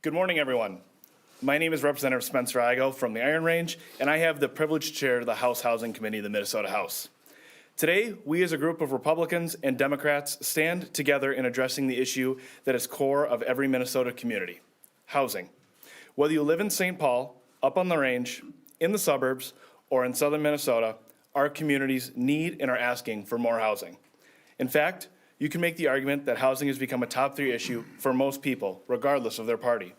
Good morning, everyone. My name is Representative Spencer Igo from the Iron Range, and I have the privilege to chair the House Housing Committee of the Minnesota House. Today, we as a group of Republicans and Democrats stand together in addressing the issue that is core of every Minnesota community, housing. Whether you live in St. Paul, up on the range, in the suburbs, or in southern Minnesota, our communities need and are asking for more housing. In fact, you can make the argument that housing has become a top 3 issue for most people, regardless of their party.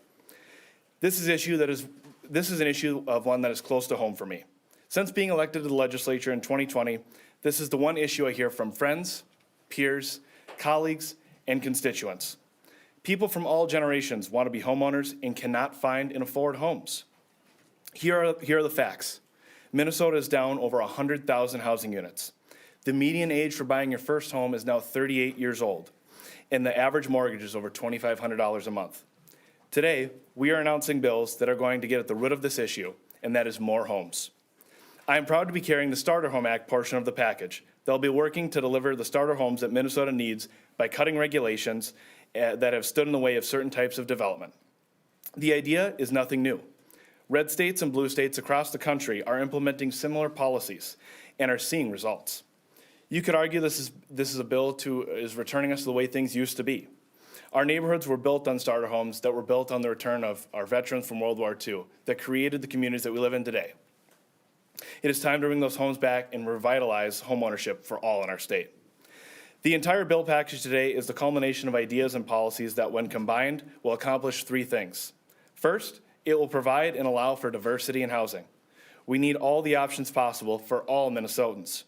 This is an issue of one that is close to home for me. Since being elected to the legislature in 2020, this is the one issue I hear from friends, peers, colleagues, and constituents. People from all generations want to be homeowners and cannot find and afford homes. Here are the facts. Minnesota is down over 100,000 housing units. The median age for buying your first home is now 38 years old, and the average mortgage is over $2,500 a month. Today, we are announcing bills that are going to get at the root of this issue, and that is more homes. I am proud to be carrying the Starter Home Act portion of the package. They'll be working to deliver the starter homes that Minnesota needs by cutting regulations that have stood in the way of certain types of development. The idea is nothing new. Red states and blue states across the country are implementing similar policies and are seeing results. You could argue this is a bill is returning us to the way things used to be. Our neighborhoods were built on starter homes that were built on the return of our veterans from World War II that created the communities that we live in today. It is time to bring those homes back and revitalize homeownership for all in our state. The entire bill package today is the culmination of ideas and policies that, when combined, will accomplish 3 things. First, it will provide and allow for diversity in housing. We need all the options possible for all Minnesotans.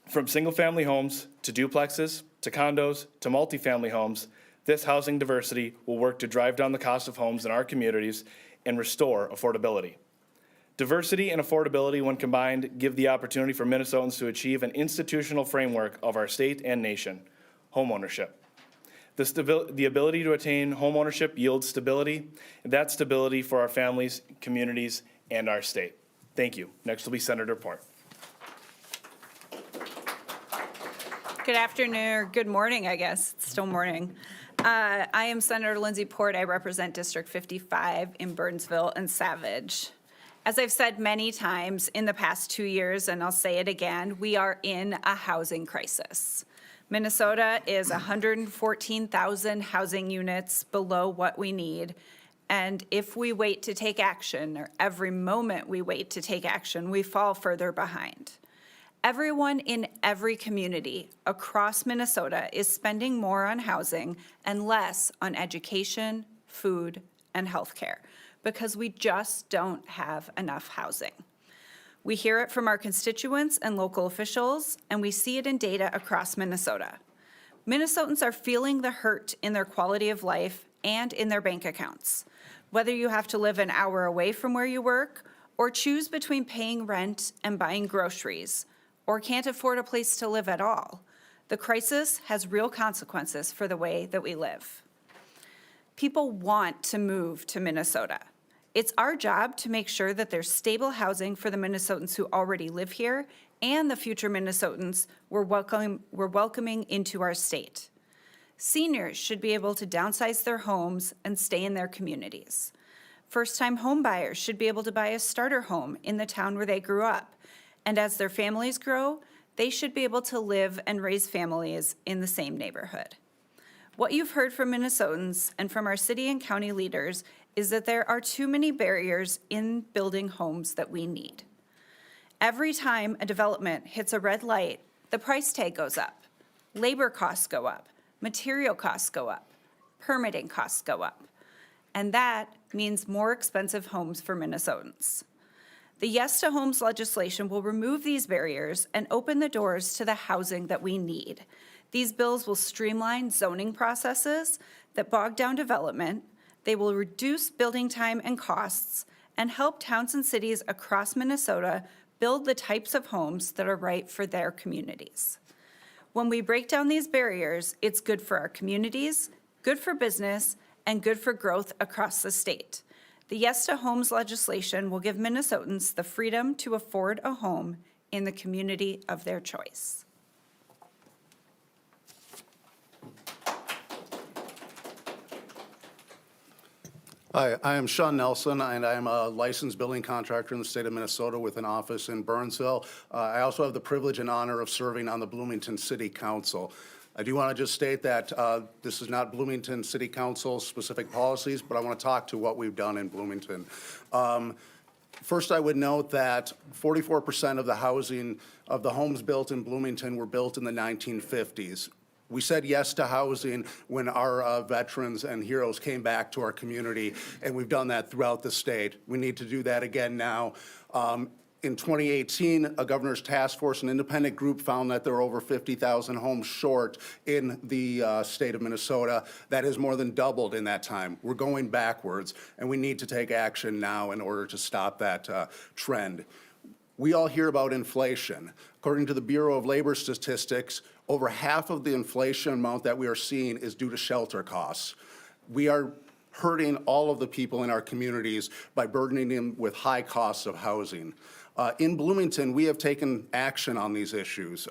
From single-family homes to duplexes, to condos, to multifamily homes, this housing diversity will work to drive down the cost of homes in our communities and restore affordability. Diversity and affordability, when combined, give the opportunity for Minnesotans to achieve an institutional framework of our state and nation, homeownership. The ability to attain homeownership yields stability, and that stability for our families, communities, and our state. Thank you. Next will be Senator Port. Good afternoon, or good morning, I guess. It's still morning. I am Senator Lindsay Port. I represent District 55 in Burnsville and Savage. As I've said many times in the past 2 years, and I'll say it again, we are in a housing crisis. Minnesota is 114,000 housing units below what we need. And if we wait to take action, or every moment we wait to take action, we fall further behind. Everyone in every community across Minnesota is spending more on housing and less on education, food, and healthcare because we just don't have enough housing. We hear it from our constituents and local officials, and we see it in data across Minnesota. Minnesotans are feeling the hurt in their quality of life and in their bank accounts. Whether you have to live an hour away from where you work or choose between paying rent and buying groceries, or can't afford a place to live at all, the crisis has real consequences for the way that we live. People want to move to Minnesota. It's our job to make sure that there's stable housing for the Minnesotans who already live here and the future Minnesotans we're welcoming into our state. Seniors should be able to downsize their homes and stay in their communities. First-time home buyers should be able to buy a starter home in the town where they grew up. And as their families grow, they should be able to live and raise families in the same neighborhood. What you've heard from Minnesotans and from our city and county leaders is that there are too many barriers in building homes that we need. Every time a development hits a red light, the price tag goes up, labor costs go up, material costs go up, permitting costs go up, and that means more expensive homes for Minnesotans. The Yes to Homes legislation will remove these barriers and open the doors to the housing that we need. These bills will streamline zoning processes that bog down development. They will reduce building time and costs and help towns and cities across Minnesota build the types of homes that are right for their communities. When we break down these barriers, it's good for our communities, good for business, and good for growth across the state. The Yes to Homes legislation will give Minnesotans the freedom to afford a home in the community of their choice. Hi, I am Sean Nelson, and I am a licensed building contractor in the state of Minnesota with an office in Burnsville. I also have the privilege and honor of serving on the Bloomington City Council. I do want to just state that this is not Bloomington City Council specific policies, but I want to talk to what we've done in Bloomington. First, I would note that 44% of the housing of the homes built in Bloomington were built in the 1950s. We said yes to housing when our veterans and heroes came back to our community, and we've done that throughout the state. We need to do that again now. In 2018, a governor's task force, an independent group, found that there were over 50,000 homes short in the state of Minnesota. That has more than doubled in that time. We're going backwards, and we need to take action now in order to stop that trend. We all hear about inflation. According to the Bureau of Labor Statistics, over half of the inflation amount that we are seeing is due to shelter costs. We are hurting all of the people in our communities by burdening them with high costs of housing. In Bloomington, we have taken action on these issues.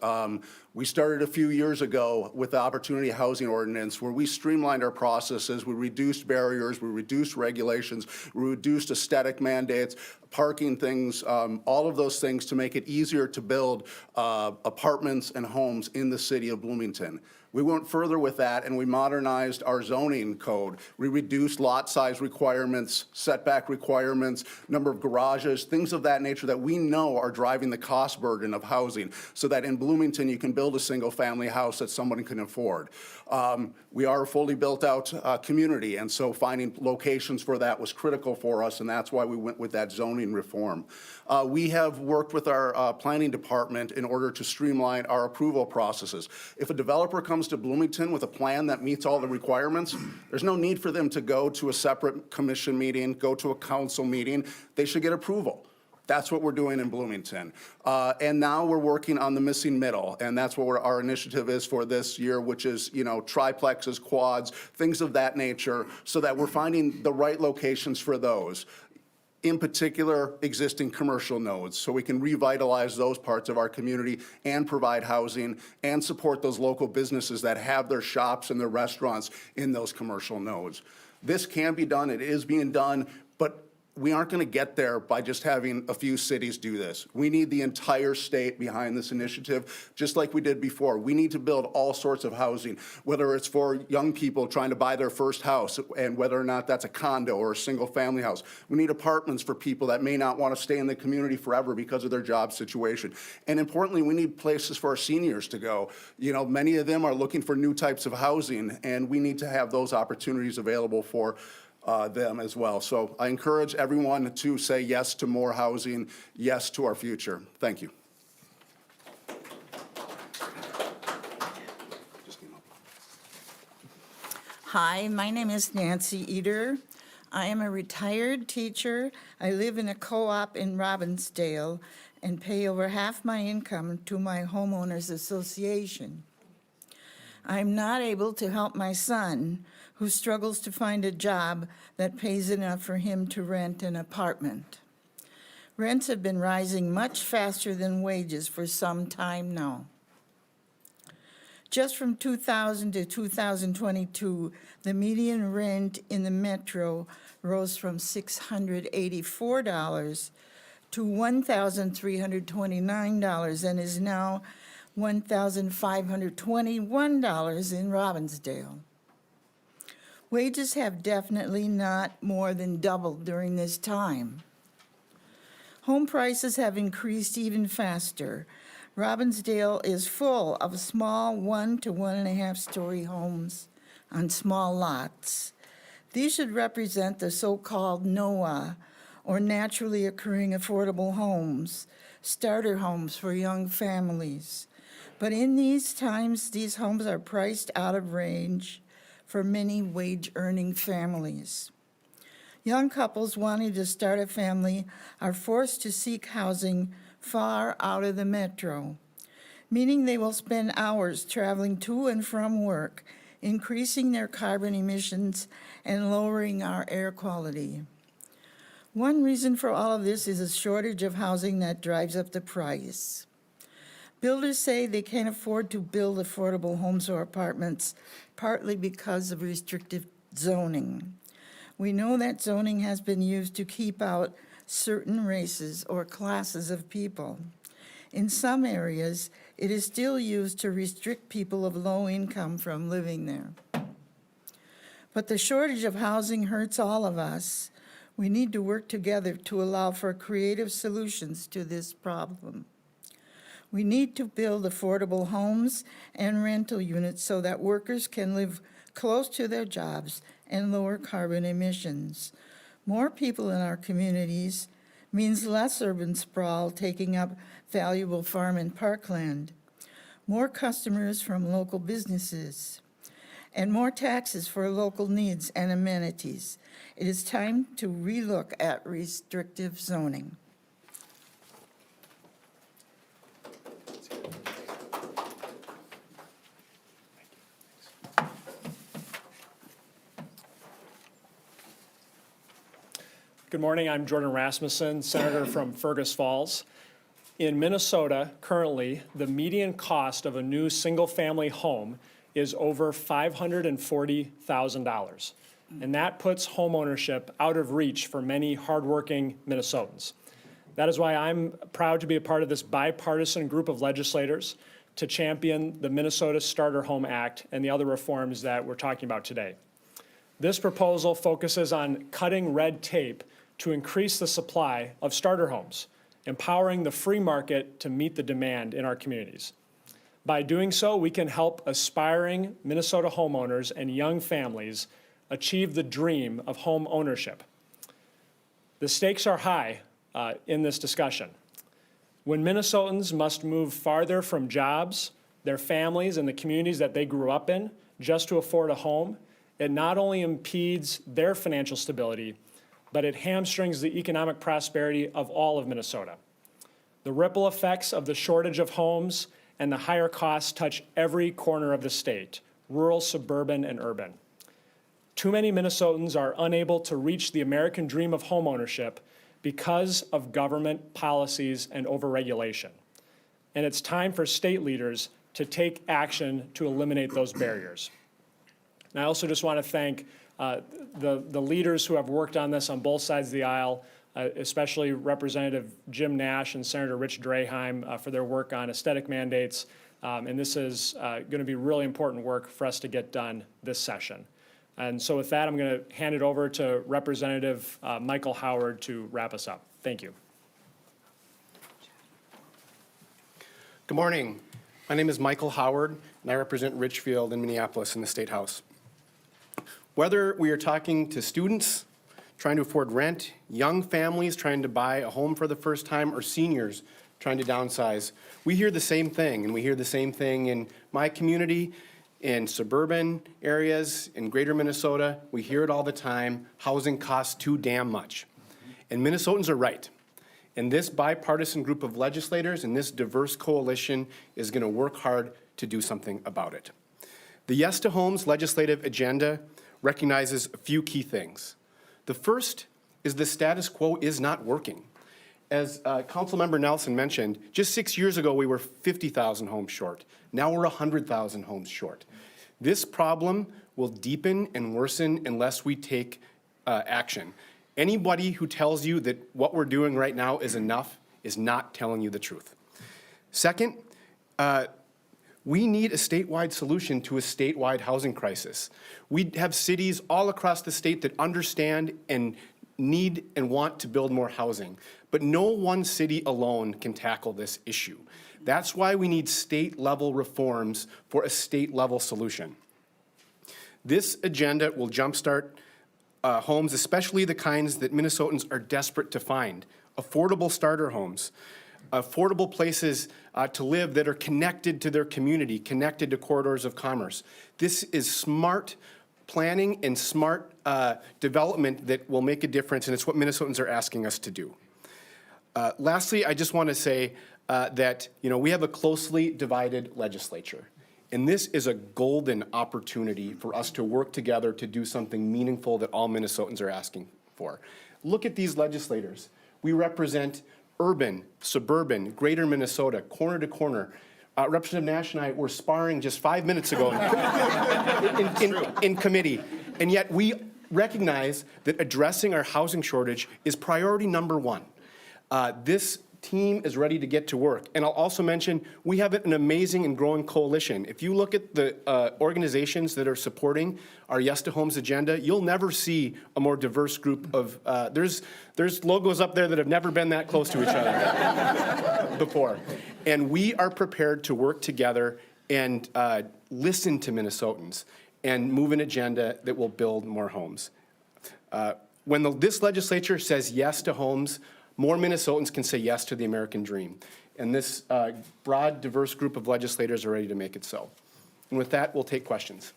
We started a few years ago with the Opportunity Housing Ordinance, where we streamlined our processes, we reduced barriers, we reduced regulations, we reduced aesthetic mandates, parking things, all of those things to make it easier to build apartments and homes in the city of Bloomington. We went further with that, and we modernized our zoning code. We reduced lot size requirements, setback requirements, number of garages, things of that nature that we know are driving the cost burden of housing, so that in Bloomington you can build a single-family house that someone can afford. We are a fully built-out community, and so finding locations for that was critical for us, and that's why we went with that zoning reform. We have worked with our planning department in order to streamline our approval processes. If a developer comes to Bloomington with a plan that meets all the requirements, there's no need for them to go to a separate commission meeting, go to a council meeting. They should get approval. That's what we're doing in Bloomington. And now we're working on the missing middle, and that's what our initiative is for this year, which is, triplexes, quads, things of that nature, so that we're finding the right locations for those. In particular, existing commercial nodes, so we can revitalize those parts of our community and provide housing and support those local businesses that have their shops and their restaurants in those commercial nodes. This can be done, it is being done, but we aren't going to get there by just having a few cities do this. We need the entire state behind this initiative, just like we did before. We need to build all sorts of housing, whether it's for young people trying to buy their first house, and whether or not that's a condo or a single-family house. We need apartments for people that may not want to stay in the community forever because of their job situation. And importantly, we need places for our seniors to go. Many of them are looking for new types of housing, and we need to have those opportunities available for them as well. So I encourage everyone to say yes to more housing, yes to our future. Thank you. Hi, my name is Nancy Eder. I am a retired teacher. I live in a co-op in Robbinsdale and pay over half my income to my homeowners association. I'm not able to help my son, who struggles to find a job that pays enough for him to rent an apartment. Rents have been rising much faster than wages for some time now. Just from 2000 to 2022, the median rent in the metro rose from $684 to $1,329 and is now $1,521 in Robbinsdale. Wages have definitely not more than doubled during this time. Home prices have increased even faster. Robbinsdale is full of small 1 to 1.5 story homes on small lots. These should represent the so-called NOAH, or naturally occurring affordable homes, starter homes for young families. But in these times, these homes are priced out of range for many wage-earning families. Young couples wanting to start a family are forced to seek housing far out of the metro, meaning they will spend hours traveling to and from work, increasing their carbon emissions and lowering our air quality. One reason for all of this is a shortage of housing that drives up the price. Builders say they can't afford to build affordable homes or apartments, partly because of restrictive zoning. We know that zoning has been used to keep out certain races or classes of people. In some areas, it is still used to restrict people of low income from living there. But the shortage of housing hurts all of us. We need to work together to allow for creative solutions to this problem. We need to build affordable homes and rental units so that workers can live close to their jobs and lower carbon emissions. More people in our communities means less urban sprawl taking up valuable farm and parkland, more customers from local businesses, and more taxes for local needs and amenities. It is time to relook at restrictive zoning. Good morning, I'm Jordan Rasmussen, Senator from Fergus Falls. In Minnesota, currently, the median cost of a new single-family home is over $540,000. And that puts homeownership out of reach for many hardworking Minnesotans. That is why I'm proud to be a part of this bipartisan group of legislators to champion the Minnesota Starter Home Act and the other reforms that we're talking about today. This proposal focuses on cutting red tape to increase the supply of starter homes, empowering the free market to meet the demand in our communities. By doing so, we can help aspiring Minnesota homeowners and young families achieve the dream of home ownership. The stakes are high in this discussion. When Minnesotans must move farther from jobs, their families, and the communities that they grew up in just to afford a home, it not only impedes their financial stability, but it hamstrings the economic prosperity of all of Minnesota. The ripple effects of the shortage of homes and the higher costs touch every corner of the state, rural, suburban, and urban. Too many Minnesotans are unable to reach the American dream of homeownership because of government policies and overregulation. And it's time for state leaders to take action to eliminate those barriers. And I also just want to thank the leaders who have worked on this on both sides of the aisle, especially Representative Jim Nash and Senator Rich Draheim for their work on aesthetic mandates. And this is going to be really important work for us to get done this session. And so with that, I'm going to hand it over to Representative Michael Howard to wrap us up. Thank you. Good morning. My name is Michael Howard, and I represent Richfield in Minneapolis in the State House. Whether we are talking to students trying to afford rent, young families trying to buy a home for the first time, or seniors trying to downsize, we hear the same thing, and we hear the same thing in my community, in suburban areas, in greater Minnesota. We hear it all the time: housing costs too damn much. And Minnesotans are right. And this bipartisan group of legislators and this diverse coalition is going to work hard to do something about it. The Yes to Homes legislative agenda recognizes a few key things. The first is the status quo is not working. As Councilmember Nelson mentioned, just 6 years ago we were 50,000 homes short. Now we're 100,000 homes short. This problem will deepen and worsen unless we take action. Anybody who tells you that what we're doing right now is enough is not telling you the truth. Second, we need a statewide solution to a statewide housing crisis. We have cities all across the state that understand and need and want to build more housing, but no one city alone can tackle this issue. That's why we need state-level reforms for a state-level solution. This agenda will jumpstart homes, especially the kinds that Minnesotans are desperate to find: affordable starter homes, affordable places to live that are connected to their community, connected to corridors of commerce. This is smart planning and smart development that will make a difference, and it's what Minnesotans are asking us to do. Lastly, I just want to say that we have a closely divided legislature, and this is a golden opportunity for us to work together to do something meaningful that all Minnesotans are asking for. Look at these legislators. We represent urban, suburban, greater Minnesota, corner to corner. Representative Nash and I were sparring just 5 minutes ago in committee, and yet we recognize that addressing our housing shortage is priority number one. This team is ready to get to work. And I'll also mention, we have an amazing and growing coalition. If you look at the organizations that are supporting our Yes to Homes agenda, you'll never see a more diverse group of, there's logos up there that have never been that close to each other before. And we are prepared to work together and listen to Minnesotans and move an agenda that will build more homes. When this legislature says yes to homes, more Minnesotans can say yes to the American dream. And this broad, diverse group of legislators are ready to make it so. And with that, we'll take questions.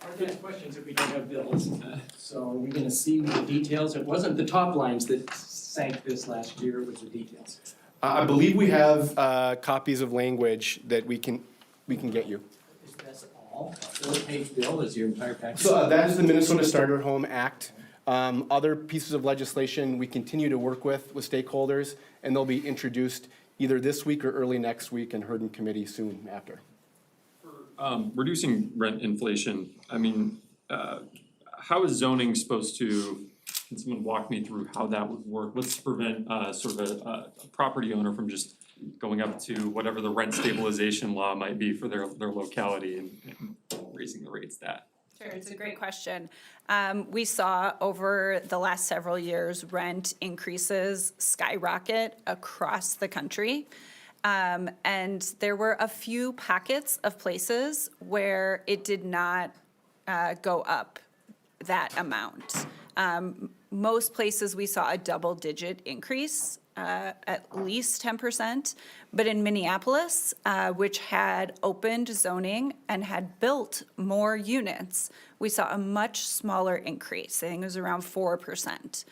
Hard to ask questions if we don't have bills. So we're going to see the details. It wasn't the top lines that sank this last year, it was the details. I believe we have copies of language that we can get you. Is this all? A 4-page bill is your entire package? So that is the Minnesota Starter Home Act. Other pieces of legislation we continue to work with stakeholders, and they'll be introduced either this week or early next week and heard in committee soon after. Reducing rent inflation, I mean, how is zoning supposed to, can someone walk me through how that would work? What's to prevent sort of a property owner from just going up to whatever the rent stabilization law might be for their locality and raising the rates that? Sure, it's a great question. We saw over the last several years, rent increases skyrocket across the country. And there were a few pockets of places where it did not go up that amount. Most places we saw a double-digit increase, at least 10%. But in Minneapolis, which had opened zoning and had built more units, we saw a much smaller increase. I think it was around 4%.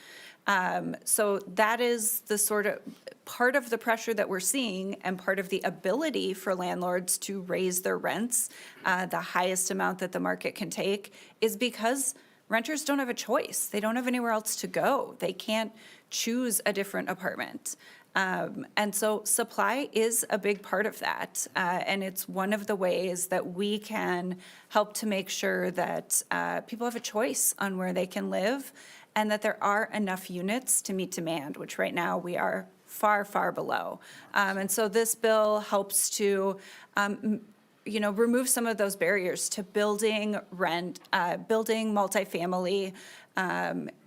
So that is the sort of part of the pressure that we're seeing and part of the ability for landlords to raise their rents, the highest amount that the market can take, is because renters don't have a choice. They don't have anywhere else to go. They can't choose a different apartment. And so supply is a big part of that. And it's one of the ways that we can help to make sure that people have a choice on where they can live and that there are enough units to meet demand, which right now we are far, far below. And so this bill helps to remove some of those barriers to building multifamily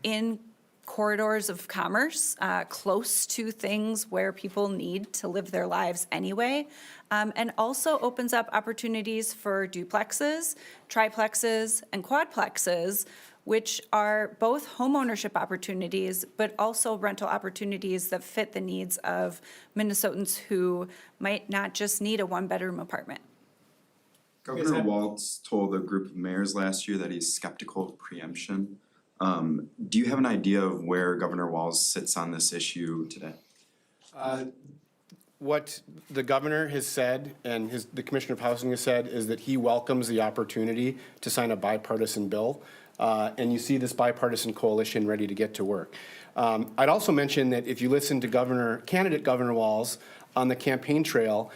in corridors of commerce, close to things where people need to live their lives anyway, and also opens up opportunities for duplexes, triplexes, and quadplexes, which are both homeownership opportunities, but also rental opportunities that fit the needs of Minnesotans who might not just need a one-bedroom apartment. Governor Walz told a group of mayors last year that he's skeptical of preemption. Do you have an idea of where Governor Walz sits on this issue today? What the governor has said and the Commissioner of Housing has said is that he welcomes the opportunity to sign a bipartisan bill. And you see this bipartisan coalition ready to get to work. I'd also mention that if you listen to candidate Governor Walz on the campaign trail,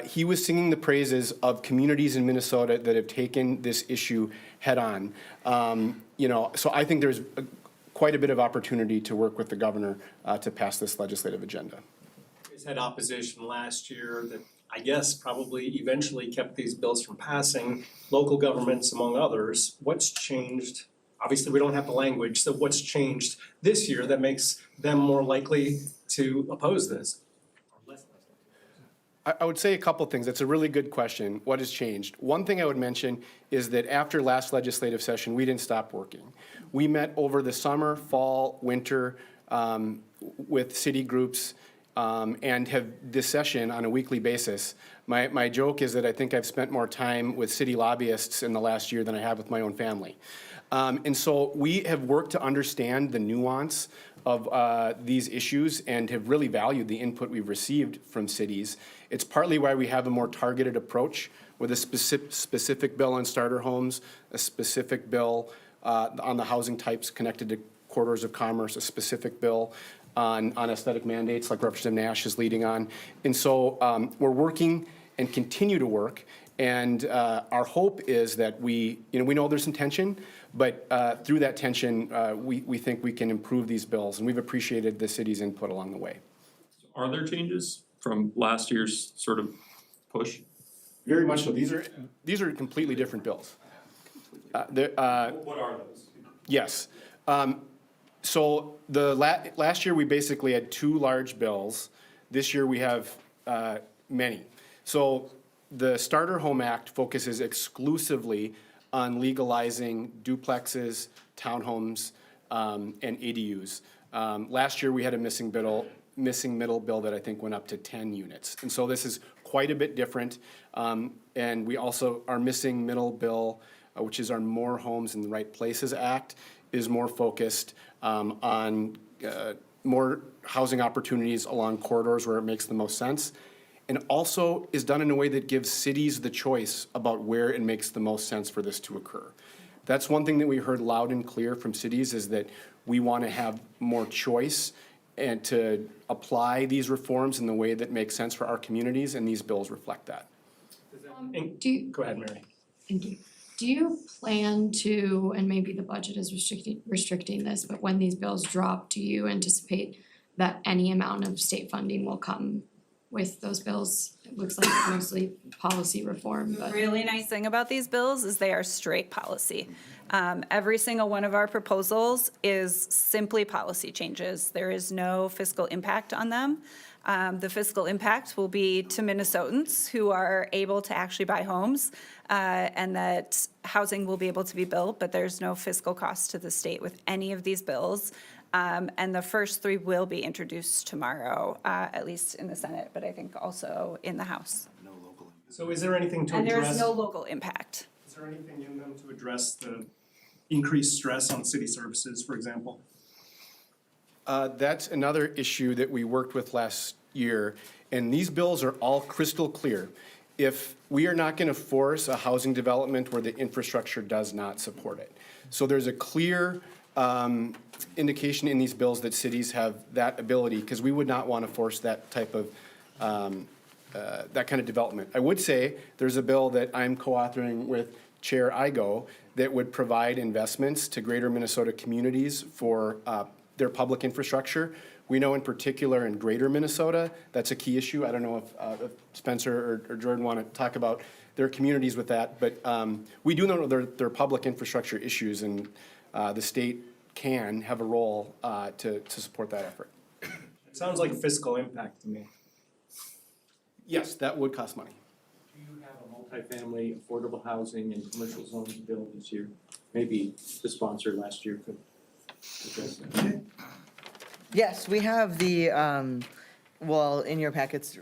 he was singing the praises of communities in Minnesota that have taken this issue head on. So I think there's quite a bit of opportunity to work with the governor to pass this legislative agenda. He's had opposition last year that I guess probably eventually kept these bills from passing, local governments among others. What's changed? Obviously, we don't have the language, so what's changed this year that makes them more likely to oppose this? I would say a couple things. That's a really good question. What has changed? One thing I would mention is that after last legislative session, we didn't stop working. We met over the summer, fall, winter with city groups and have this session on a weekly basis. My joke is that I think I've spent more time with city lobbyists in the last year than I have with my own family. And so we have worked to understand the nuance of these issues and have really valued the input we've received from cities. It's partly why we have a more targeted approach with a specific bill on starter homes, a specific bill on the housing types connected to corridors of commerce, a specific bill on aesthetic mandates like Representative Nash is leading on. And so we're working and continue to work. And our hope is that we know there's some tension, but through that tension, we think we can improve these bills, and we've appreciated the city's input along the way. Are there changes from last year's sort of push? Very much so. These are completely different bills. What are those? Yes. So last year, we basically had 2 large bills. This year, we have many. So the Starter Home Act focuses exclusively on legalizing duplexes, townhomes, and ADUs. Last year, we had a missing middle bill that I think went up to 10 units. And so this is quite a bit different. And we also, our missing middle bill, which is our More Homes in the Right Places Act, is more focused on more housing opportunities along corridors where it makes the most sense. And also is done in a way that gives cities the choice about where it makes the most sense for this to occur. That's one thing that we heard loud and clear from cities, is that we want to have more choice and to apply these reforms in the way that makes sense for our communities, and these bills reflect that. Go ahead, Mary. Thank you. Do you plan to, and maybe the budget is restricting this, but when these bills drop, do you anticipate that any amount of state funding will come with those bills? It looks like mostly policy reform, The but. really nice thing about these bills is they are straight policy. Every single one of our proposals is simply policy changes. There is no fiscal impact on them. The fiscal impact will be to Minnesotans who are able to actually buy homes, and that housing will be able to be built, but there's no fiscal cost to the state with any of these bills. And the first 3 will be introduced tomorrow, at least in the Senate, but I think also in the House. So is there anything to And there is address, no local impact. is there anything in them to address the increased stress on city services, for example? That's another issue that we worked with last year, and these bills are all crystal clear. If we are not going to force a housing development where the infrastructure does not support it. So there's a clear indication in these bills that cities have that ability, because we would not want to force that type of, that kind of development. I would say there's a bill that I'm co-authoring with Chair Igo that would provide investments to greater Minnesota communities for their public infrastructure. We know in particular in greater Minnesota, that's a key issue. I don't know if Spencer or Jordan want to talk about their communities with that, but we do know there are public infrastructure issues, and the state can have a role to support that effort. It sounds like fiscal impact to me. Yes, that would cost money. Do you have a multifamily affordable housing and commercial zones bill this year? Maybe the sponsor last year could address that. Yes, we have the, well, in your packets,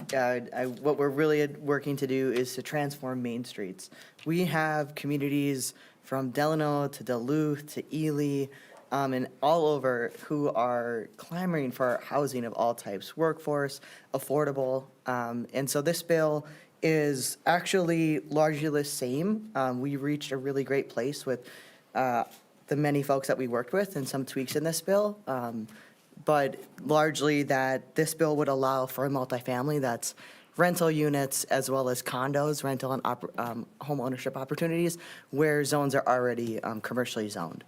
what we're really working to do is to transform main streets. We have communities from Delano to Duluth to Ely, and all over who are clamoring for housing of all types, workforce, affordable. And so this bill is actually largely the same. We reached a really great place with the many folks that we worked with and some tweaks in this bill. But largely that this bill would allow for a multifamily that's rental units as well as condos, rental and home ownership opportunities where zones are already commercially zoned.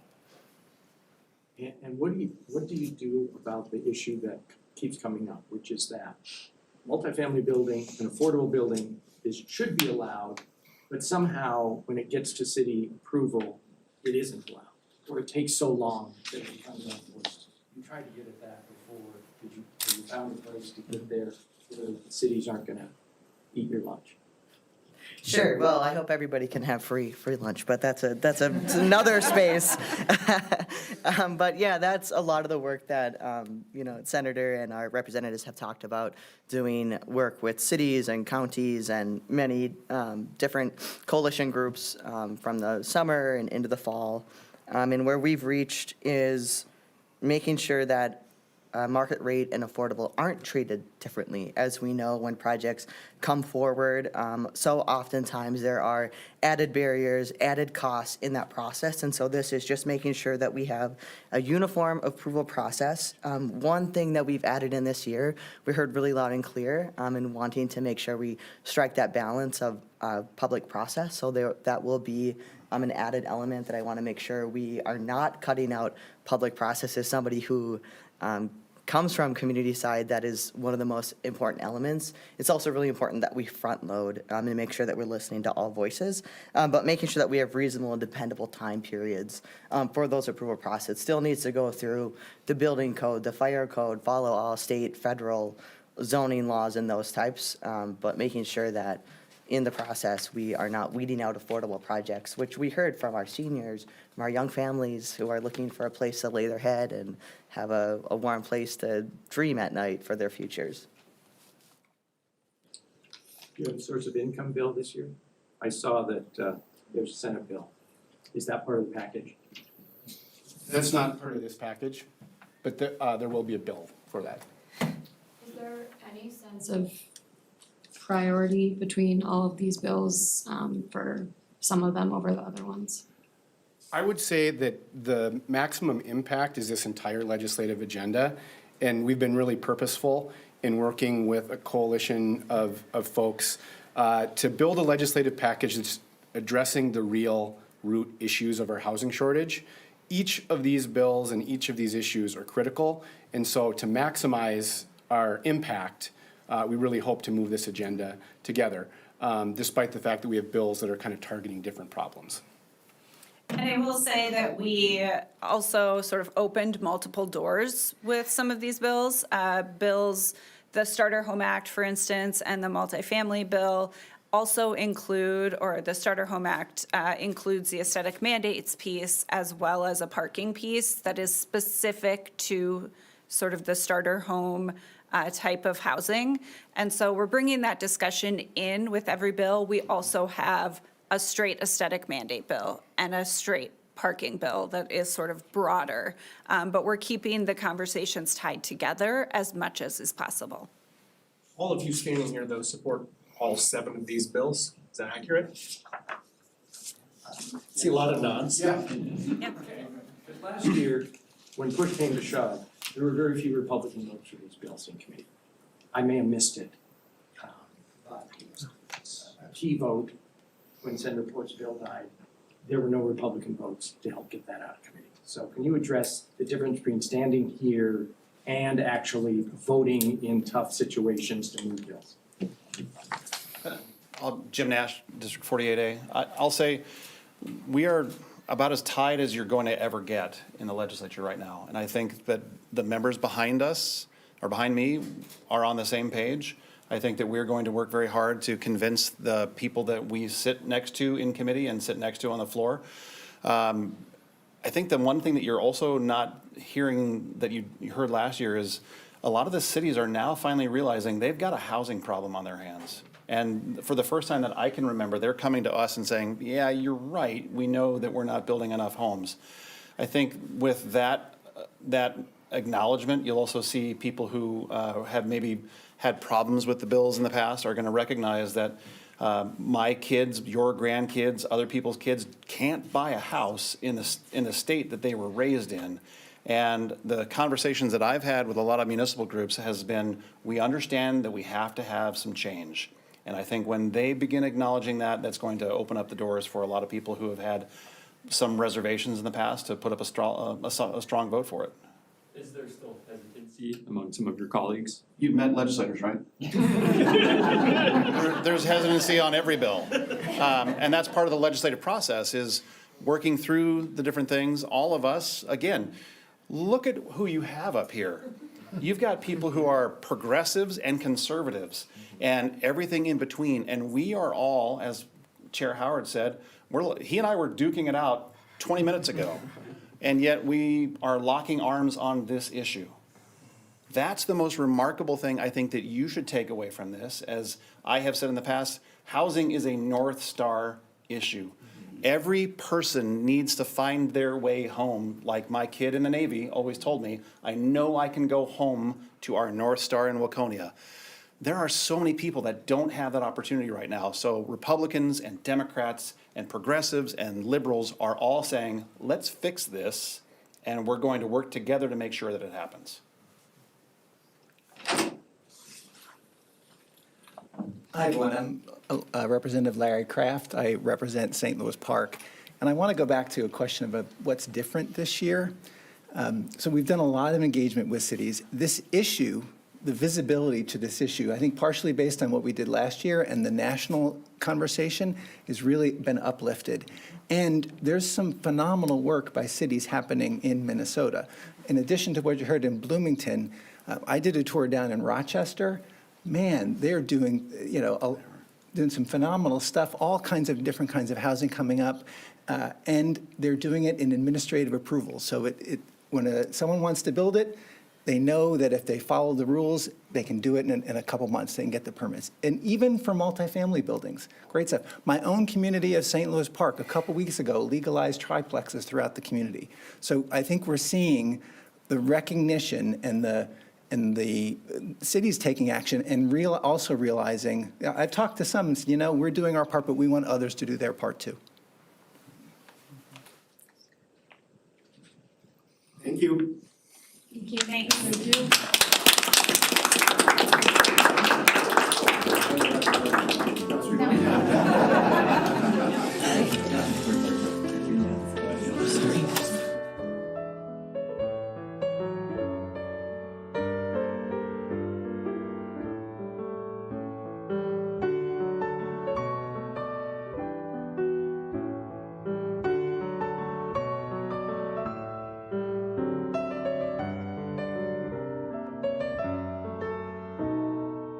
And what do you do about the issue that keeps coming up, which is that multifamily building, an affordable building should be allowed, but somehow when it gets to city approval, it isn't allowed, or it takes so long that it becomes unenforced. You tried to get at that before, have you found a place to get there so the cities aren't gonna eat your lunch? Sure. Well, I hope everybody can have free lunch, but that's another space. But yeah, that's a lot of the work that Senator and our representatives have talked about doing work with cities and counties and many different coalition groups from the summer and into the fall. And where we've reached is making sure that market rate and affordable aren't treated differently. As we know, when projects come forward, so oftentimes there are added barriers, added costs in that process. And so this is just making sure that we have a uniform approval process. One thing that we've added in this year, we heard really loud and clear, in wanting to make sure we strike that balance of public process. So that will be an added element that I want to make sure we are not cutting out public process. As somebody who comes from community side, that is one of the most important elements. It's also really important that we front load and make sure that we're listening to all voices, but making sure that we have reasonable and dependable time periods for those approval process. It still needs to go through the building code, the fire code, follow all state, federal zoning laws and those types, but making sure that in the process, we are not weeding out affordable projects, which we heard from our seniors, from our young families who are looking for a place to lay their head and have a warm place to dream at night for their futures. Do you have a source of income bill this year? I saw that there's a Senate bill. Is that part of the package? That's not part of this package, but there will be a bill for that. Is there any sense of priority between all of these bills for some of them over the other ones? I would say that the maximum impact is this entire legislative agenda, and we've been really purposeful in working with a coalition of folks to build a legislative package that's addressing the real root issues of our housing shortage. Each of these bills and each of these issues are critical, and so to maximize our impact, we really hope to move this agenda together, despite the fact that we have bills that are kind of targeting different problems. And I will say that we also sort of opened multiple doors with some of these bills. The Starter Home Act, for instance, and the multifamily bill also include, or the Starter Home Act includes the aesthetic mandates piece as well as a parking piece that is specific to sort of the starter home type of housing. And so we're bringing that discussion in with every bill. We also have a straight aesthetic mandate bill and a straight parking bill that is sort of broader. But we're keeping the conversations tied together as much as is possible. All of you standing here, though, support all 7 of these bills. Is that accurate? See a lot of nods. Yeah. Yeah. Last year, when push came to shove, there were very few Republican votes for these bills in committee. I may have missed it. But it was a key vote when Senator Port's bill died. There were no Republican votes to help get that out of committee. So can you address the difference between standing here and actually voting in tough situations to move bills? Jim Nash, District 48A. I'll say we are about as tied as you're going to ever get in the legislature right now. And I think that the members behind us, or behind me, are on the same page. I think that we're going to work very hard to convince the people that we sit next to in committee and sit next to on the floor. I think the one thing that you're also not hearing that you heard last year is a lot of the cities are now finally realizing they've got a housing problem on their hands. And for the first time that I can remember, they're coming to us and saying, yeah, you're right. We know that we're not building enough homes. I think with that acknowledgement, you'll also see people who have maybe had problems with the bills in the past are going to recognize that my kids, your grandkids, other people's kids can't buy a house in the state that they were raised in. And the conversations that I've had with a lot of municipal groups has been, we understand that we have to have some change. And I think when they begin acknowledging that, that's going to open up the doors for a lot of people who have had some reservations in the past to put up a strong vote for it. Is there still hesitancy among some of your colleagues? You've met legislators, right? There's hesitancy on every bill. And that's part of the legislative process, is working through the different things. All of us, again, look at who you have up here. You've got people who are progressives and conservatives and everything in between. And we are all, as Chair Howard said, he and I were duking it out 20 minutes ago. And yet we are locking arms on this issue. That's the most remarkable thing I think that you should take away from this. As I have said in the past, housing is a North Star issue. Every person needs to find their way home, like my kid in the Navy always told me, I know I can go home to our North Star in Waconia. There are so many people that don't have that opportunity right now. So Republicans and Democrats and progressives and liberals are all saying, let's fix this, and we're going to work together to make sure that it happens. Hi, everyone. I'm Representative Larry Kraft. I represent St. Louis Park. And I want to go back to a question about what's different this year. So we've done a lot of engagement with cities. This issue, the visibility to this issue, I think partially based on what we did last year and the national conversation, has really been uplifted. And there's some phenomenal work by cities happening in Minnesota. In addition to what you heard in Bloomington, I did a tour down in Rochester. Man, they're doing, doing some phenomenal stuff, all kinds of different kinds of housing coming up, and they're doing it in administrative approval. So when someone wants to build it, they know that if they follow the rules, they can do it in a couple months. They can get the permits. And even for multifamily buildings, great stuff. My own community of St. Louis Park, a couple weeks ago, legalized triplexes throughout the community. So I think we're seeing the recognition and the cities taking action and also realizing, I've talked to some, we're doing our part, but we want others to do their part too. Thank you. Thank you. Thank you.